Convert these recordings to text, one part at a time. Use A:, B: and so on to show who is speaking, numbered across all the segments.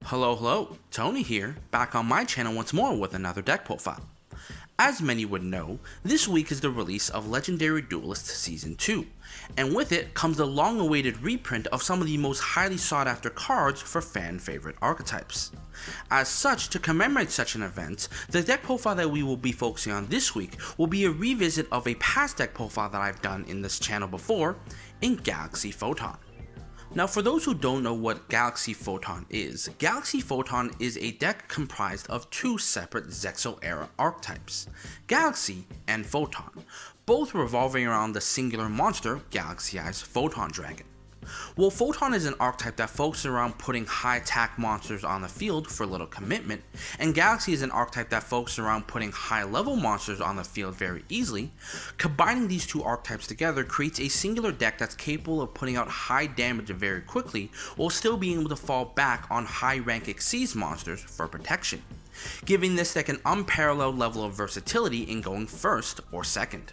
A: Hello, Tony here, back on my channel once more with another deck profile. As many would know, this week is the release of Legendary Duelist Season 2, and with it comes the long-awaited reprint of some of the most highly sought-after cards for fan-favorite archetypes. As such, to commemorate such an event, the deck profile that we will be focusing on this week will be a revisit of a past deck profile that I've done in this channel before, in Galaxy Photon. Now, for those who don't know what Galaxy Photon is a deck comprised of two separate Zexal-era archetypes, Galaxy and Photon, both revolving around the singular monster, Galaxy Eyes Photon Dragon. While Photon is an archetype that focuses around putting high attack monsters on the field for little commitment, and Galaxy is an archetype that focuses around putting high level monsters on the field very easily, combining these two archetypes together creates a singular deck that's capable of putting out high damage very quickly while still being able to fall back on high rank Exceeds monsters for protection, giving this deck an unparalleled level of versatility in going first or second.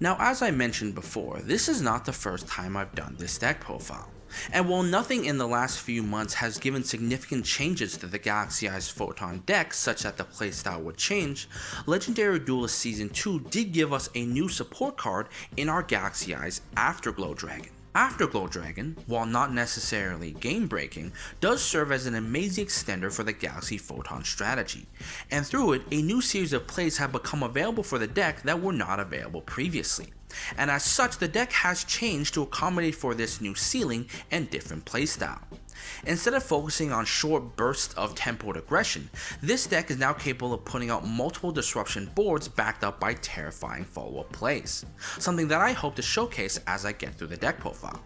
A: Now, as I mentioned before, this is not the first time I've done this deck profile, and while nothing in the last few months has given significant changes to the Galaxy Eyes Photon deck such that the playstyle would change, Legendary Duelist Season 2 did give us a new support card in our Galaxy Eyes Afterglow Dragon. Afterglow Dragon, while not necessarily game-breaking, does serve as an amazing extender for the Galaxy Photon strategy, and through it, a new series of plays have become available for the deck that were not available previously, and as such the deck has changed to accommodate for this new ceiling and different playstyle. Instead of focusing on short bursts of tempoed aggression, this deck is now capable of putting out multiple disruption boards backed up by terrifying follow-up plays, something that I hope to showcase as I get through the deck profile.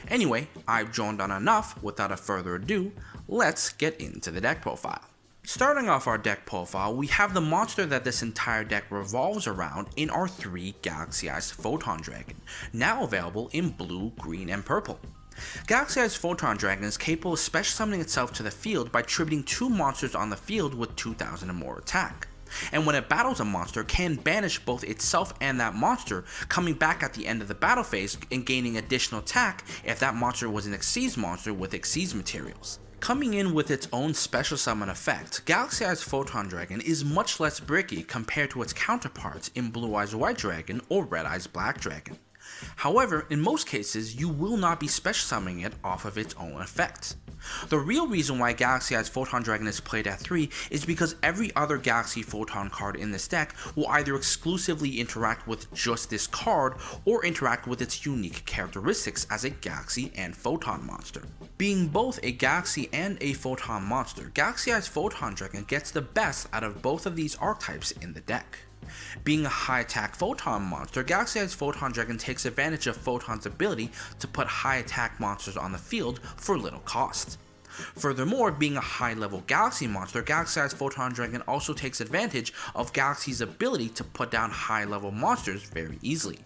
A: Anyway, I've droned on enough. Without further ado, let's get into the deck profile. Starting off our deck profile, we have the monster that this entire deck revolves around in our three Galaxy Eyes Photon Dragon, now available in blue, green, and purple. Galaxy Eyes Photon Dragon is capable of special summoning itself to the field by tributing two monsters on the field with 2000 or more attack, and when it battles a monster can banish both itself and that monster, coming back at the end of the battle phase and gaining additional attack if that monster was an Exceeds monster with Exceeds materials. Coming in with its own special summon effect, Galaxy Eyes Photon Dragon is much less bricky compared to its counterparts in Blue Eyes White Dragon or Red Eyes Black Dragon. However, in most cases, you will not be special summoning it off of its own effect. The real reason why Galaxy Eyes Photon Dragon is played at 3 is because every other Galaxy Photon card in this deck will either exclusively interact with just this card or interact with its unique characteristics as a Galaxy and Photon monster. Being both a Galaxy and a Photon monster, Galaxy Eyes Photon Dragon gets the best out of both of these archetypes in the deck. Being a high attack Photon monster, Galaxy Eyes Photon Dragon takes advantage of Photon's ability to put high attack monsters on the field for little cost. Furthermore, being a high level Galaxy monster, Galaxy Eyes Photon Dragon also takes advantage of Galaxy's ability to put down high level monsters very easily.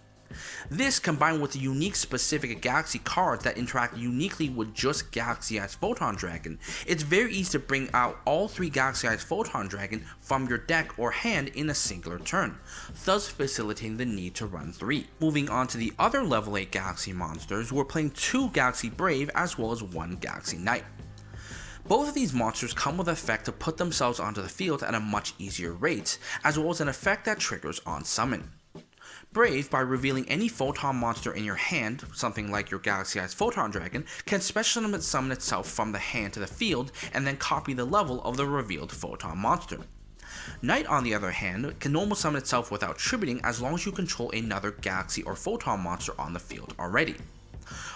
A: This, combined with the unique specific Galaxy cards that interact uniquely with just Galaxy Eyes Photon Dragon, it's very easy to bring out all three Galaxy Eyes Photon Dragon from your deck or hand in a singular turn, thus facilitating the need to run 3. Moving on to the other level 8 Galaxy monsters, we're playing 2 Galaxy Brave as well as 1 Galaxy Knight. Both of these monsters come with an effect to put themselves onto the field at a much easier rate, as well as an effect that triggers on summon. Brave, by revealing any Photon monster in your hand, something like your Galaxy Eyes Photon Dragon, can special summon itself from the hand to the field and then copy the level of the revealed Photon monster. Knight, on the other hand, can normal summon itself without tributing as long as you control another Galaxy or Photon monster on the field already.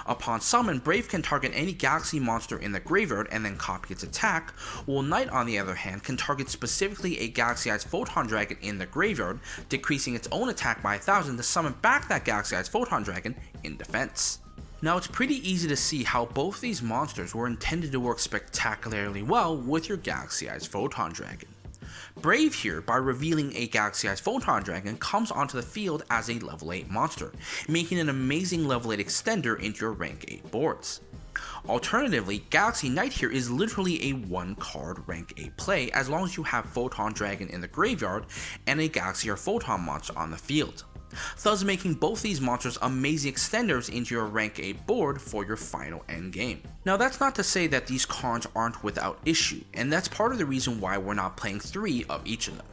A: Upon summon, Brave can target any Galaxy monster in the graveyard and then copy its attack, while Knight, on the other hand, can target specifically a Galaxy Eyes Photon Dragon in the graveyard, decreasing its own attack by 1000 to summon back that Galaxy Eyes Photon Dragon in defense. Now, it's pretty easy to see how both these monsters were intended to work spectacularly well with your Galaxy Eyes Photon Dragon. Brave here, by revealing a Galaxy Eyes Photon Dragon, comes onto the field as a level 8 monster, making an amazing level 8 extender into your rank 8 boards. Alternatively, Galaxy Knight here is literally a 1 card rank 8 play as long as you have Photon Dragon in the graveyard and a Galaxy or Photon monster on the field. thus making both these monsters amazing extenders into your rank 8 board for your final endgame. Now that's not to say that these cards aren't without issue, and that's part of the reason why we're not playing 3 of each of them.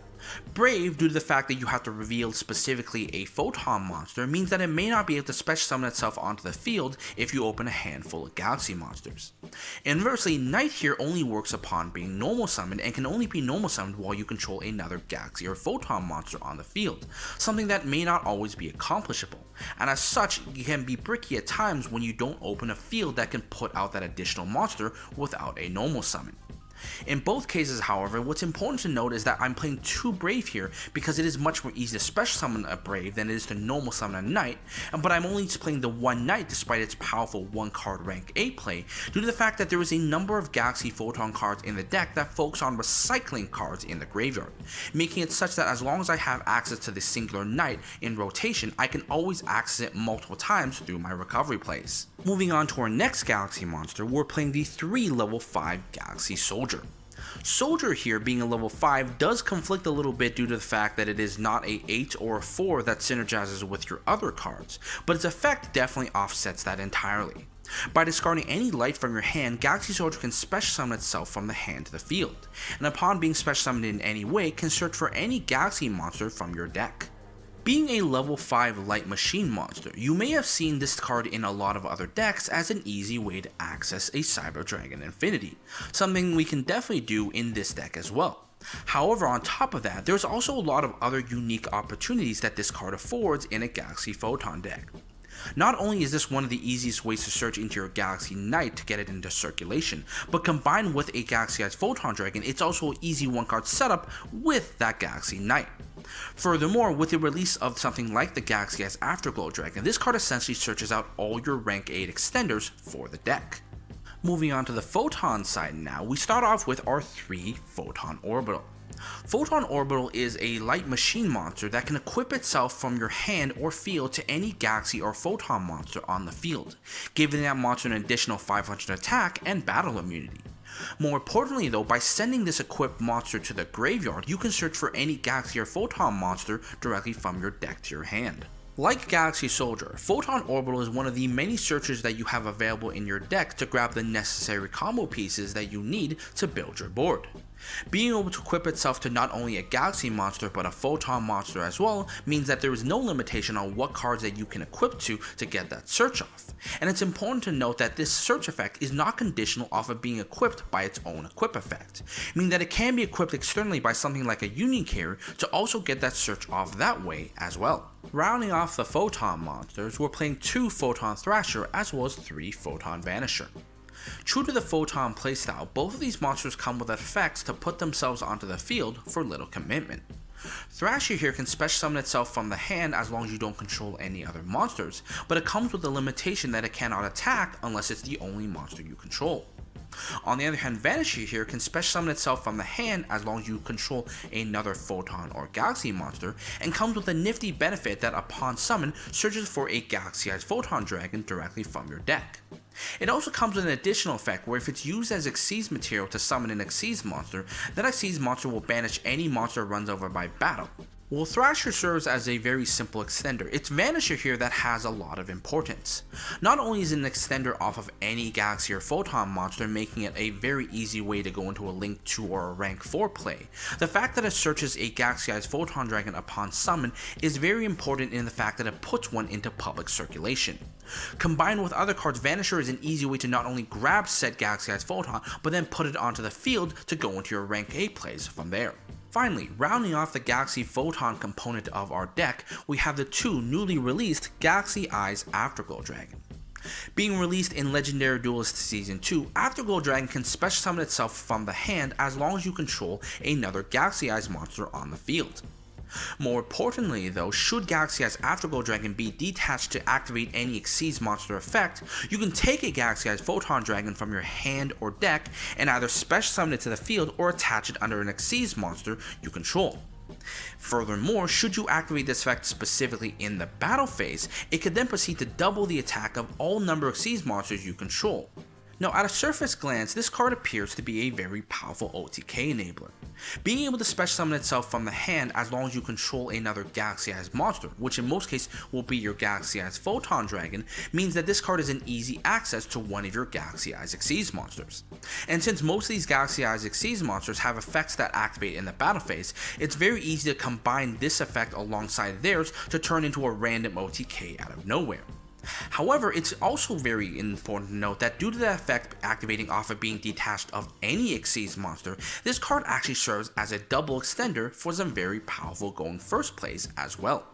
A: Brave, due to the fact that you have to reveal specifically a Photon monster, means that it may not be able to special summon itself onto the field if you open a handful of Galaxy monsters. Inversely, Knight here only works upon being normal summoned and can only be normal summoned while you control another Galaxy or Photon monster on the field, something that may not always be accomplishable, and as such, it can be bricky at times when you don't open a field that can put out that additional monster without a normal summon. In both cases, however, what's important to note is that I'm playing 2 Brave here because it is much more easy to special summon a Brave than it is to normal summon a Knight, but I'm only just playing the 1 Knight despite its powerful 1 card rank 8 play due to the fact that there is a number of Galaxy Photon cards in the deck that focus on recycling cards in the graveyard, making it such that as long as I have access to the singular Knight in rotation, I can always access it multiple times through my recovery plays. Moving on to our next Galaxy monster, we're playing the 3 level 5 Galaxy Soldier. Soldier here being a level 5 does conflict a little bit due to the fact that it is not a 8 or a 4 that synergizes with your other cards, but its effect definitely offsets that entirely. By discarding any light from your hand, Galaxy Soldier can special summon itself from the hand to the field, and upon being special summoned in any way, can search for any Galaxy monster from your deck. Being a level 5 light machine monster, you may have seen this card in a lot of other decks as an easy way to access a Cyber Dragon Infinity, something we can definitely do in this deck as well. However, on top of that, there's also a lot of other unique opportunities that this card affords in a Galaxy Photon deck. Not only is this one of the easiest ways to search into your Galaxy Knight to get it into circulation, but combined with a Galaxy Eyes Photon Dragon, it's also an easy 1-card setup with that Galaxy Knight. Furthermore, with the release of something like the Galaxy Eyes Afterglow Dragon, this card essentially searches out all your rank 8 extenders for the deck. Moving on to the Photon side now, we start off with our 3 Photon Orbital. Photon Orbital is a light machine monster that can equip itself from your hand or field to any Galaxy or Photon monster on the field, giving that monster an additional 500 attack and battle immunity. More importantly though, by sending this equipped monster to the graveyard, you can search for any Galaxy or Photon monster directly from your deck to your hand. Like Galaxy Soldier, Photon Orbital is one of the many searchers that you have available in your deck to grab the necessary combo pieces that you need to build your board. Being able to equip itself to not only a Galaxy monster but a Photon monster as well means that there is no limitation on what cards that you can equip to get that search off. And it's important to note that this search effect is not conditional off of being equipped by its own equip effect, meaning that it can be equipped externally by something like a Union Carrier to also get that search off that way as well. Rounding off the Photon monsters, we're playing 2 Photon Thrasher as well as 3 Photon Vanisher. True to the Photon playstyle, both of these monsters come with effects to put themselves onto the field for little commitment. Thrasher here can special summon itself from the hand as long as you don't control any other monsters, but it comes with the limitation that it cannot attack unless it's the only monster you control. On the other hand, Vanisher here can special summon itself from the hand as long as you control another Photon or Galaxy monster, and comes with a nifty benefit that upon summon, searches for a Galaxy Eyes Photon Dragon directly from your deck. It also comes with an additional effect where if it's used as Xyz material to summon an Xyz monster, that Xyz monster will banish any monster it runs over by battle. While Thrasher serves as a very simple extender, it's Vanisher here that has a lot of importance. Not only is it an extender off of any Galaxy or Photon monster, making it a very easy way to go into a Link 2 or a Rank 4 play, the fact that it searches a Galaxy Eyes Photon Dragon upon summon is very important in the fact that it puts one into public circulation. Combined with other cards, Vanisher is an easy way to not only grab said Galaxy Eyes Photon, but then put it onto the field to go into your Rank 8 plays from there. Finally, rounding off the Galaxy Photon component of our deck, we have the 2 newly released Galaxy Eyes Afterglow Dragon. Being released in Legendary Duelist Season 2, Afterglow Dragon can special summon itself from the hand as long as you control another Galaxy Eyes monster on the field. More importantly though, should Galaxy Eyes Afterglow Dragon be detached to activate any Xyz monster effect, you can take a Galaxy Eyes Photon Dragon from your hand or deck and either special summon it to the field or attach it under an Xyz monster you control. Furthermore, should you activate this effect specifically in the battle phase, it could then proceed to double the attack of all number of Xyz monsters you control. Now, at a surface glance, this card appears to be a very powerful OTK enabler. Being able to special summon itself from the hand as long as you control another Galaxy Eyes monster, which in most cases will be your Galaxy Eyes Photon Dragon, means that this card is an easy access to one of your Galaxy Eyes Xyz monsters. And since most of these Galaxy Eyes Xyz monsters have effects that activate in the battle phase, it's very easy to combine this effect alongside theirs to turn into a random OTK out of nowhere. However, it's also very important to note that due to the effect activating off of being detached of any Xyz monster, this card actually serves as a double extender for some very powerful going first plays as well.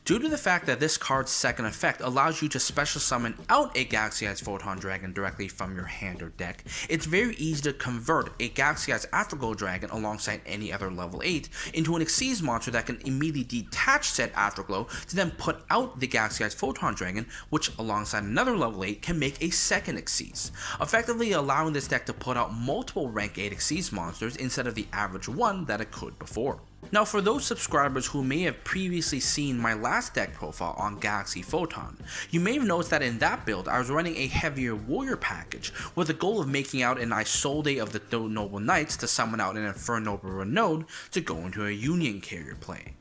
A: Due to the fact that this card's second effect allows you to special summon out a Galaxy Eyes Photon Dragon directly from your hand or deck, it's very easy to convert a Galaxy Eyes Afterglow Dragon alongside any other level 8 into an Xyz monster that can immediately detach said Afterglow to then put out the Galaxy Eyes Photon Dragon, which alongside another level 8 can make a second Xyz, effectively allowing this deck to put out multiple rank 8 Xyz monsters instead of the average one that it could before. Now, for those subscribers who may have previously seen my last deck profile on Galaxy Photon, you may have noticed that in that build I was running a heavier warrior package with the goal of making out an Isolde of the Noble Knights to summon out an Inferno Renaud to go into a Union Carrier play.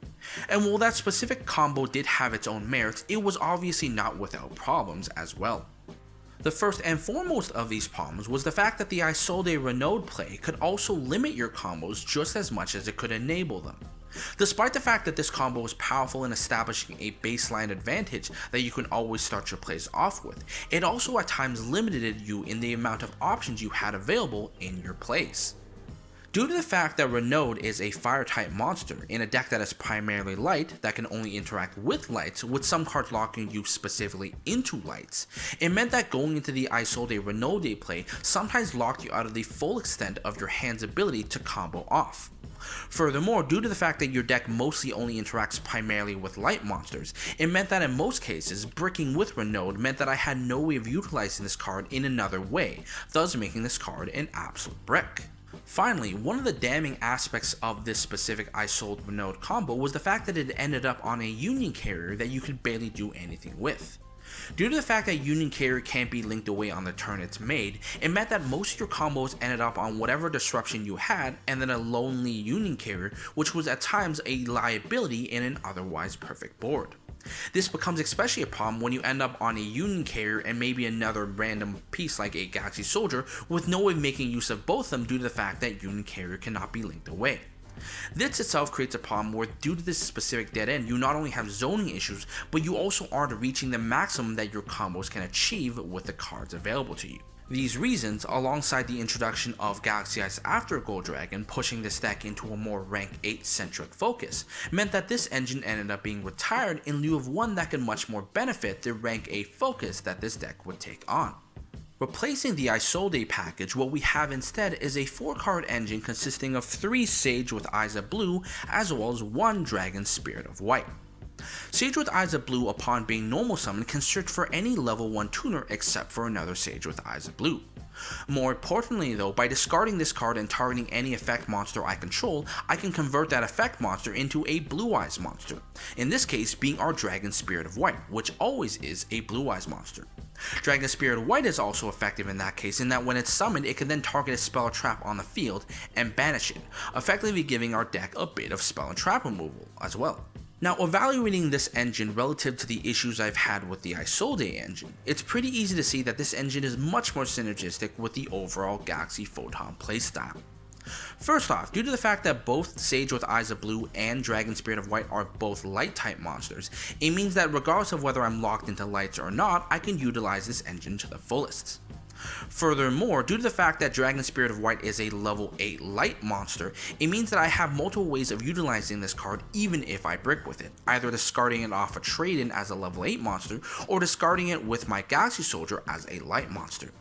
A: And while that specific combo did have its own merits, it was obviously not without problems as well. The first and foremost of these problems was the fact that the Isolde Renaud play could also limit your combos just as much as it could enable them. Despite the fact that this combo was powerful in establishing a baseline advantage that you can always start your plays off with, it also at times limited you in the amount of options you had available in your plays. Due to the fact that Renaud is a fire-type monster in a deck that is primarily light that can only interact with lights, with some cards locking you specifically into lights, it meant that going into the Isolde Renaud play sometimes locked you out of the full extent of your hand's ability to combo off. Furthermore, due to the fact that your deck mostly only interacts primarily with light monsters, it meant that in most cases, bricking with Renaud meant that I had no way of utilizing this card in another way, thus making this card an absolute brick. Finally, one of the damning aspects of this specific Isolde Renaud combo was the fact that it ended up on a Union Carrier that you could barely do anything with. Due to the fact that Union Carrier can't be linked away on the turn it's made, it meant that most of your combos ended up on whatever disruption you had and then a lonely Union Carrier, which was at times a liability in an otherwise perfect board. This becomes especially a problem when you end up on a Union Carrier and maybe another random piece like a Galaxy Soldier with no way of making use of both of them due to the fact that Union Carrier cannot be linked away. This itself creates a problem where due to this specific dead end, you not only have zoning issues, but you also aren't reaching the maximum that your combos can achieve with the cards available to you. These reasons, alongside the introduction of Galaxy Eyes Afterglow Dragon pushing this deck into a more rank 8 centric focus, meant that this engine ended up being retired in lieu of one that could much more benefit the rank 8 focus that this deck would take on. Replacing the Isolde package, what we have instead is a 4-card engine consisting of 3 Sage with Eyes of Blue as well as 1 Dragon Spirit of White. Sage with Eyes of Blue, upon being normal summoned, can search for any level 1 tuner except for another Sage with Eyes of Blue. More importantly though, by discarding this card and targeting any effect monster I control, I can convert that effect monster into a Blue Eyes monster, in this case being our Dragon Spirit of White, which always is a Blue Eyes monster. Dragon Spirit of White is also effective in that case in that when it's summoned it can then target a spell or trap on the field and banish it, effectively giving our deck a bit of spell and trap removal as well. Now, evaluating this engine relative to the issues I've had with the Isolde engine, it's pretty easy to see that this engine is much more synergistic with the overall Galaxy Photon playstyle. First off, due to the fact that both Sage with Eyes of Blue and Dragon Spirit of White are both light type monsters, it means that regardless of whether I'm locked into lights or not, I can utilize this engine to the fullest. Furthermore, due to the fact that Dragon Spirit of White is a level 8 light monster, it means that I have multiple ways of utilizing this card even if I brick with it, either discarding it off a trade-in as a level 8 monster, or discarding it with my Galaxy Soldier as a light monster.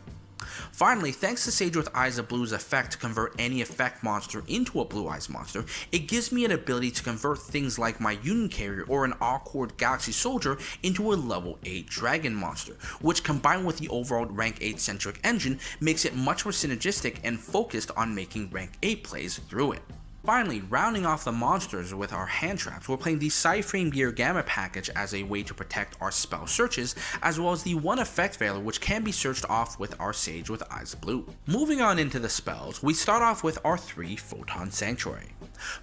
A: Finally, thanks to Sage with Eyes of Blue's effect to convert any effect monster into a Blue Eyes monster, it gives me an ability to convert things like my Union Carrier or an awkward Galaxy Soldier into a level 8 Dragon monster, which combined with the overall rank 8 centric engine makes it much more synergistic and focused on making rank 8 plays through it. Finally, rounding off the monsters with our hand traps, we're playing the Cyframe Gear Gamma package as a way to protect our spell searches, as well as the one effect veiler which can be searched off with our Sage with Eyes Blue. Moving on into the spells, we start off with our 3 Photon Sanctuary.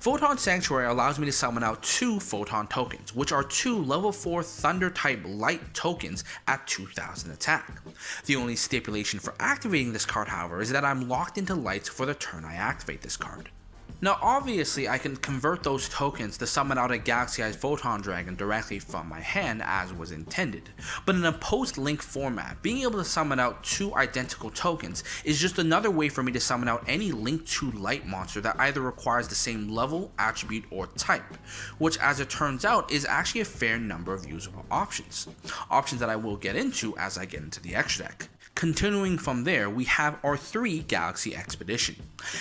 A: Photon Sanctuary allows me to summon out 2 Photon tokens, which are 2 level 4 Thunder type light tokens at 2000 attack. The only stipulation for activating this card, however, is that I'm locked into lights for the turn I activate this card. Now obviously I can convert those tokens to summon out a Galaxy Eyes Photon Dragon directly from my hand as was intended, but in a post-link format, being able to summon out 2 identical tokens is just another way for me to summon out any Link 2 light monster that either requires the same level, attribute, or type, which as it turns out is actually a fair number of usable options that I will get into as I get into the extra deck. Continuing from there, we have our 3 Galaxy Expedition.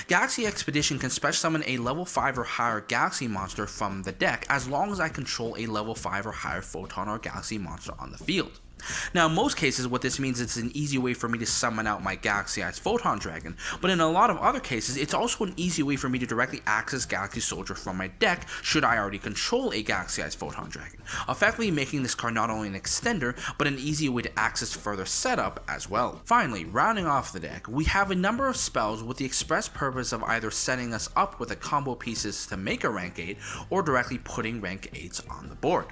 A: Galaxy Expedition can special summon a level 5 or higher Galaxy monster from the deck as long as I control a level 5 or higher Photon or Galaxy monster on the field. Now in most cases what this means is it's an easy way for me to summon out my Galaxy Eyes Photon Dragon, but in a lot of other cases it's also an easy way for me to directly access Galaxy Soldier from my deck should I already control a Galaxy Eyes Photon Dragon, effectively making this card not only an extender but an easy way to access further setup as well. Finally, rounding off the deck, we have a number of spells with the express purpose of either setting us up with a combo pieces to make a rank 8 or directly putting rank 8s on the board.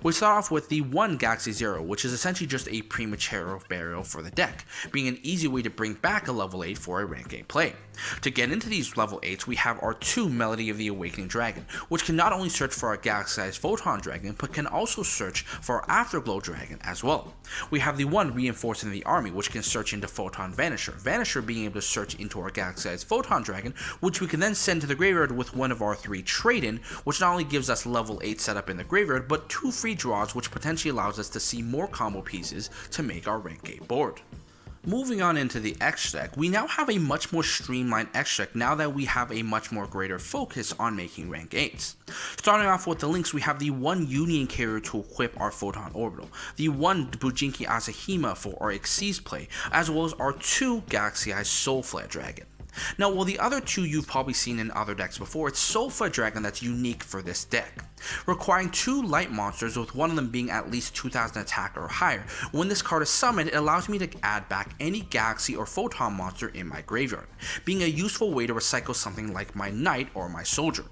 A: We start off with the 1 Galaxy Zero, which is essentially just a premature burial for the deck, being an easy way to bring back a level 8 for a rank 8 play. To get into these level 8s, we have our 2 Melody of the Awakening Dragon, which can not only search for our Galaxy Eyes Photon Dragon, but can also search for our Afterglow Dragon as well. We have the 1 Reinforcing the Army, which can search into Photon Vanisher, Vanisher being able to search into our Galaxy Eyes Photon Dragon, which we can then send to the graveyard with one of our 3 Trade-In, which not only gives us level 8 setup in the graveyard, but 2 free draws, which potentially allows us to see more combo pieces to make our rank 8 board. Moving on into the X deck, we now have a much more streamlined X deck now that we have a much more greater focus on making rank 8s. Starting off with the links, we have the 1 Union Carrier to equip our Photon Orbital, the 1 Bujinki Asahima for our Xyz play, as well as our 2 Galaxy Eyes Soulflare Dragon. Now, while the other 2 you've probably seen in other decks before, it's Soulflare Dragon that's unique for this deck. Requiring 2 light monsters, with one of them being at least 2000 attack or higher, when this card is summoned, it allows me to add back any Galaxy or Photon monster in my graveyard, being a useful way to recycle something like my Knight or my Soldier.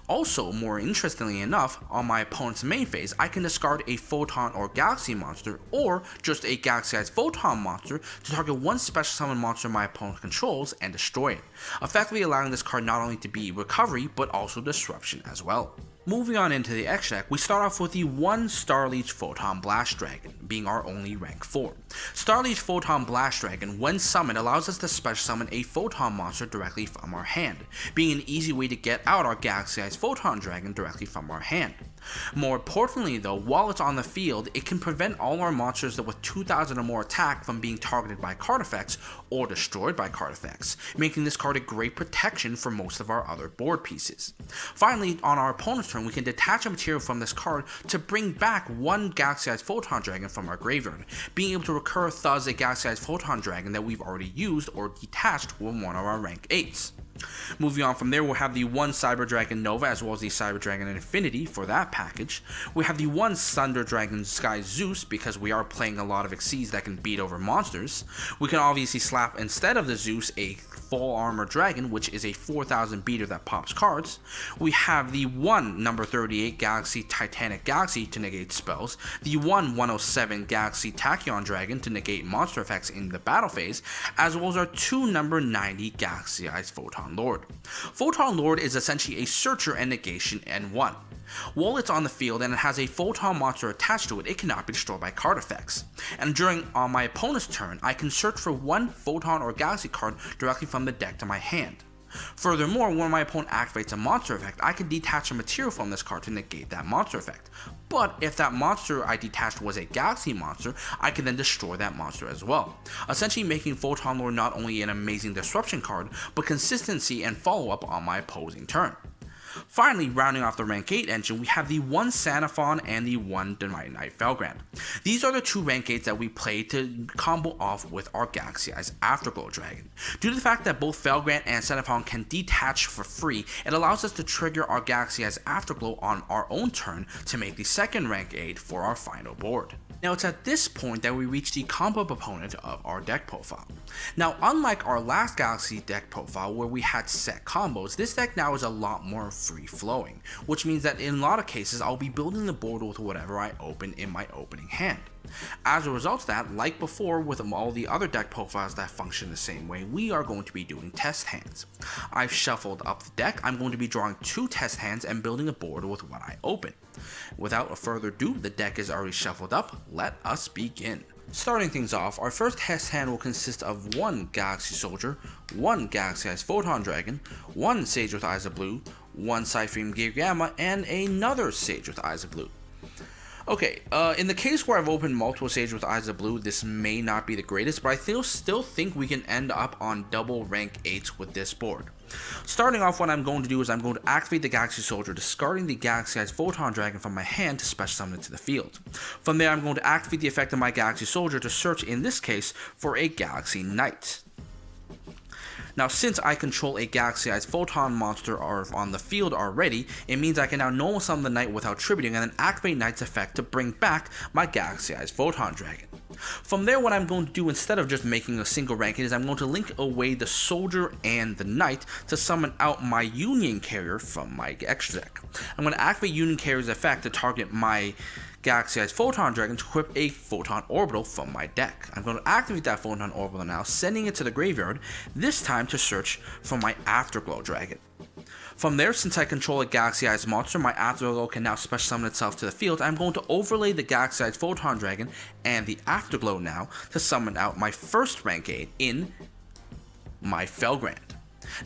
A: Also, more interestingly enough, on my opponent's main phase, I can discard a Photon or Galaxy monster, or just a Galaxy Eyes Photon monster to target one special summon monster my opponent controls and destroy it, effectively allowing this card not only to be recovery, but also disruption as well. Moving on into the X deck, we start off with the 1 Starleech Photon Blast Dragon, being our only rank 4. Starleech Photon Blast Dragon, when summoned, allows us to special summon a Photon monster directly from our hand, being an easy way to get out our Galaxy Eyes Photon Dragon directly from our hand. More importantly though, while it's on the field, it can prevent all our monsters that with 2000 or more attack from being targeted by card effects or destroyed by card effects, making this card a great protection for most of our other board pieces. Finally, on our opponent's turn, we can detach a material from this card to bring back 1 Galaxy Eyes Photon Dragon from our graveyard, being able to recur thus a Galaxy Eyes Photon Dragon that we've already used or detached with one of our rank 8s. Moving on from there, we'll have the 1 Cyber Dragon Nova as well as the Cyber Dragon Infinity for that package. We have the 1 Thunder Dragon Sky Zeus because we are playing a lot of Xyz that can beat over monsters. We can obviously slap instead of the Zeus a Full Armor Dragon, which is a 4000 beater that pops cards. We have the 1 number 38 Galaxy Titanic Galaxy to negate spells, the 1 107 Galaxy Tachyon Dragon to negate monster effects in the battle phase, as well as our 2 number 90 Galaxy Eyes Photon Lord. Photon Lord is essentially a searcher and negation in 1. While it's on the field and it has a Photon monster attached to it, it cannot be destroyed by card effects. And on my opponent's turn, I can search for 1 Photon or Galaxy card directly from the deck to my hand. Furthermore, when my opponent activates a monster effect, I can detach a material from this card to negate that monster effect. But if that monster I detached was a Galaxy monster, I can then destroy that monster as well, essentially making Photon Lord not only an amazing disruption card, but consistency and follow-up on my opposing turn. Finally, rounding off the rank 8 engine, we have the 1 Sanaphon and the 1 Divine Knight Felgrand. These are the 2 rank 8s that we play to combo off with our Galaxy Eyes Afterglow Dragon. Due to the fact that both Felgrand and Sanaphon can detach for free, it allows us to trigger our Galaxy Eyes Afterglow on our own turn to make the second rank 8 for our final board. Now it's at this point that we reach the combo opponent of our deck profile. Now unlike our last Galaxy deck profile where we had set combos, this deck now is a lot more free flowing, which means that in a lot of cases I'll be building the board with whatever I open in my opening hand. As a result of that, like before with all the other deck profiles that function the same way, we are going to be doing test hands. I've shuffled up the deck, I'm going to be drawing 2 test hands and building a board with what I open. Without further ado, the deck is already shuffled up, let us begin. Starting things off, our first test hand will consist of 1 Galaxy Soldier, 1 Galaxy Eyes Photon Dragon, 1 Sage with Eyes of Blue, 1 Cypheum Gear Gamma, and another Sage with Eyes of Blue. Okay, in the case where I've opened multiple Sage with Eyes of Blue, this may not be the greatest, but I still think we can end up on double rank 8s with this board. Starting off, what I'm going to do is I'm going to activate the Galaxy Soldier, discarding the Galaxy Eyes Photon Dragon from my hand to special summon it to the field. From there, I'm going to activate the effect of my Galaxy Soldier to search, in this case, for a Galaxy Knight. Now, since I control a Galaxy Eyes Photon monster on the field already, it means I can now normal summon the Knight without tributing and then activate Knight's effect to bring back my Galaxy Eyes Photon Dragon. From there, what I'm going to do instead of just making a single rank is I'm going to link away the Soldier and the Knight to summon out my Union Carrier from my extra deck. I'm going to activate Union Carrier's effect to target my Galaxy Eyes Photon Dragon to equip a Photon Orbital from my deck. I'm going to activate that Photon Orbital now, sending it to the graveyard, this time to search for my Afterglow Dragon. From there, since I control a Galaxy Eyes monster, my Afterglow can now special summon itself to the field. I'm going to overlay the Galaxy Eyes Photon Dragon and the Afterglow now to summon out my first rank 8 in my Felgrand.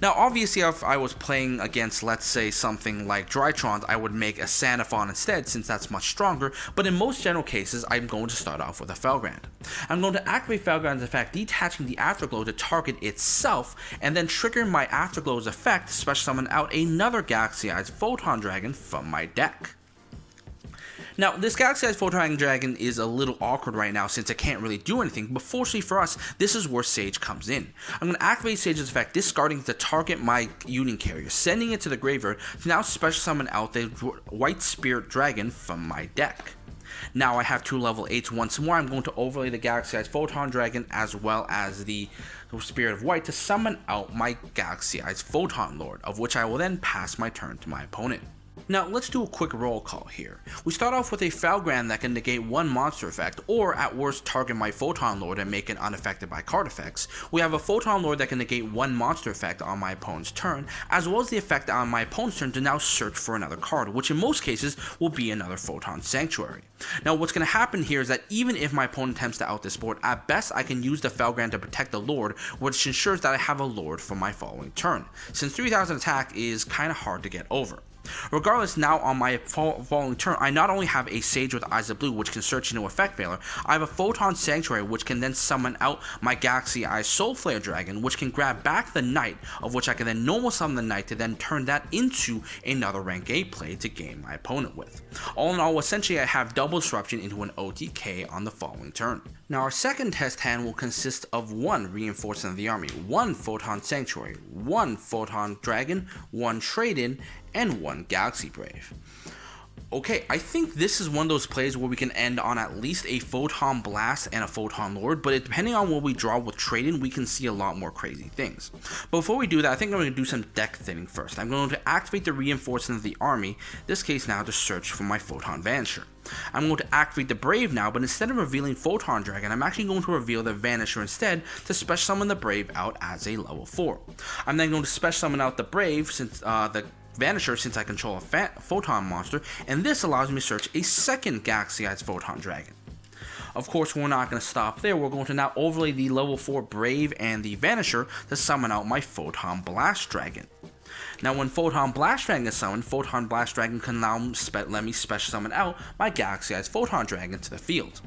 A: Now obviously if I was playing against, let's say, something like Drytron, I would make a Sanaphon instead since that's much stronger, but in most general cases I'm going to start off with a Felgrand. I'm going to activate Felgrand's effect, detaching the Afterglow to target itself, and then trigger my Afterglow's effect to special summon out another Galaxy Eyes Photon Dragon from my deck. Now, this Galaxy Eyes Photon Dragon is a little awkward right now since it can't really do anything, but fortunately for us, this is where Sage comes in. I'm going to activate Sage's effect, discarding to target my Union Carrier, sending it to the graveyard to now special summon out the White Spirit Dragon from my deck. Now I have 2 level 8s once more. I'm going to overlay the Galaxy Eyes Photon Dragon as well as the Spirit of White to summon out my Galaxy Eyes Photon Lord, of which I will then pass my turn to my opponent. Now let's do a quick roll call here. We start off with a Felgrand that can negate 1 monster effect, or at worst target my Photon Lord and make it unaffected by card effects. We have a Photon Lord that can negate 1 monster effect on my opponent's turn, as well as the effect on my opponent's turn to now search for another card, which in most cases will be another Photon Sanctuary. Now what's going to happen here is that even if my opponent attempts to out this board, at best I can use the Felgrand to protect the Lord, which ensures that I have a Lord for my following turn, since 3000 attack is kinda hard to get over. Regardless, now on my following turn, I not only have a Sage with Eyes of Blue, which can search into Effect Veiler, I have a Photon Sanctuary, which can then summon out my Galaxy Eyes Soulflare Dragon, which can grab back the Knight, of which I can then normal summon the Knight to then turn that into another rank 8 play to game my opponent with. All in all, essentially I have double disruption into an OTK on the following turn. Now our second test hand will consist of 1 Reinforcement of the Army, 1 Photon Sanctuary, 1 Photon Dragon, 1 Trade-In, and 1 Galaxy Brave. Okay, I think this is one of those plays where we can end on at least a Photon Blast and a Photon Lord, but depending on what we draw with Trade-In, we can see a lot more crazy things. But before we do that, I think I'm going to do some deck thinning first. I'm going to activate the Reinforcement of the Army, this case now to search for my Photon Vanisher. I'm going to activate the Brave now, but instead of revealing Photon Dragon, I'm actually going to reveal the Vanisher instead to special summon the Brave out as a level 4. I'm then going to special summon out the Brave since the Vanisher since I control a Photon monster, and this allows me to search a second Galaxy Eyes Photon Dragon. Of course, we're not going to stop there. We're going to now overlay the level 4 Brave and the Vanisher to summon out my Photon Blast Dragon. Now when Photon Blast Dragon is summoned, Photon Blast Dragon can now let me special summon out my Galaxy Eyes Photon Dragon to the field.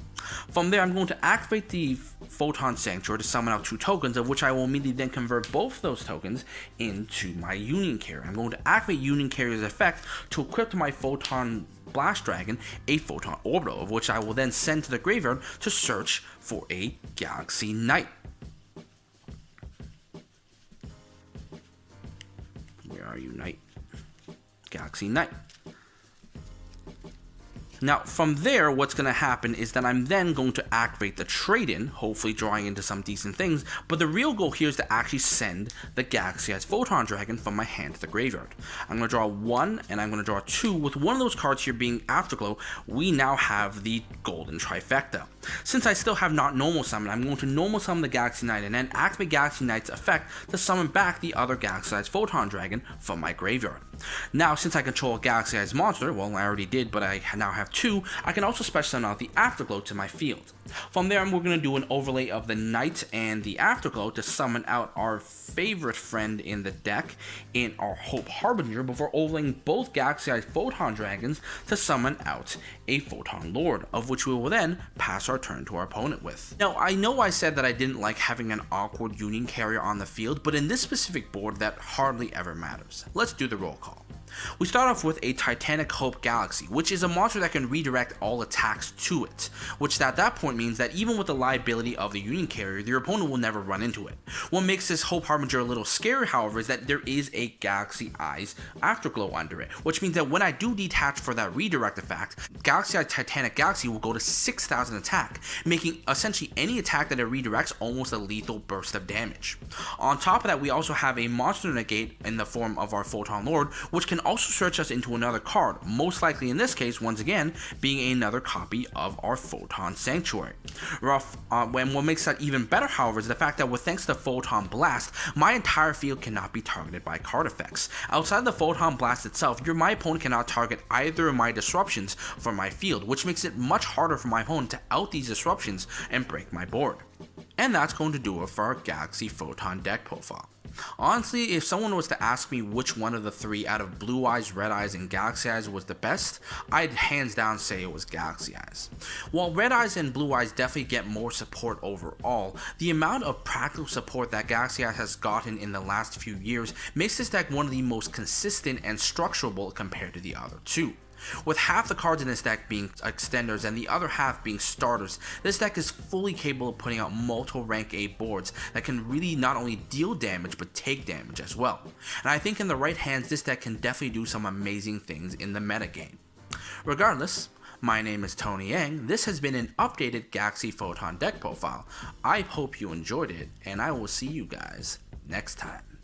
A: From there, I'm going to activate the Photon Sanctuary to summon out 2 tokens, of which I will immediately then convert both those tokens into my Union Carrier. I'm going to activate Union Carrier's effect to equip to my Photon Blast Dragon a Photon Orbital, of which I will then send to the graveyard to search for a Galaxy Knight. Where are you, Knight? Galaxy Knight. Now, from there, what's going to happen is that I'm then going to activate the trade-in, hopefully drawing into some decent things, but the real goal here is to actually send the Galaxy Eyes Photon Dragon from my hand to the graveyard. I'm going to draw 1, and I'm going to draw 2. With one of those cards here being Afterglow, we now have the Golden Trifecta. Since I still have not normal summon, I'm going to normal summon the Galaxy Knight and then activate Galaxy Knight's effect to summon back the other Galaxy Eyes Photon Dragon from my graveyard. Now, since I control a Galaxy Eyes monster, well, I already did, but I now have 2, I can also special summon out the Afterglow to my field. From there, we're going to do an overlay of the Knight and the Afterglow to summon out our favorite friend in the deck in our Hope Harbinger before overlaying both Galaxy Eyes Photon Dragons to summon out a Photon Lord, of which we will then pass our turn to our opponent with. Now, I know I said that I didn't like having an awkward Union Carrier on the field, but in this specific board, that hardly ever matters. Let's do the roll call. We start off with a Titanic Hope Galaxy, which is a monster that can redirect all attacks to it, which at that point means that even with the liability of the Union Carrier, your opponent will never run into it. What makes this Hope Harbinger a little scary, however, is that there is a Galaxy Eyes Afterglow under it, which means that when I do detach for that redirect effect, Galaxy Eyes Titanic Galaxy will go to 6,000 attack, making essentially any attack that it redirects almost a lethal burst of damage. On top of that, we also have a monster negate in the form of our Photon Lord, which can also search us into another card, most likely in this case, once again, being another copy of our Photon Sanctuary. When what makes that even better, however, is the fact that with thanks to Photon Blast, my entire field cannot be targeted by card effects. Outside of the Photon Blast itself, my opponent cannot target either of my disruptions from my field, which makes it much harder for my opponent to out these disruptions and break my board. And that's going to do it for our Galaxy Photon deck profile. Honestly, if someone was to ask me which one of the 3 out of Blue Eyes, Red Eyes, and Galaxy Eyes was the best, I'd hands down say it was Galaxy Eyes. While Red Eyes and Blue Eyes definitely get more support overall, the amount of practical support that Galaxy Eyes has gotten in the last few years makes this deck one of the most consistent and structurable compared to the other 2. With half the cards in this deck being extenders and the other half being starters, this deck is fully capable of putting out multiple rank 8 boards that can really not only deal damage but take damage as well. And I think in the right hands, this deck can definitely do some amazing things in the metagame. Regardless, my name is Tony Yang. This has been an updated Galaxy Photon deck profile. I hope you enjoyed it, and I will see you guys next time.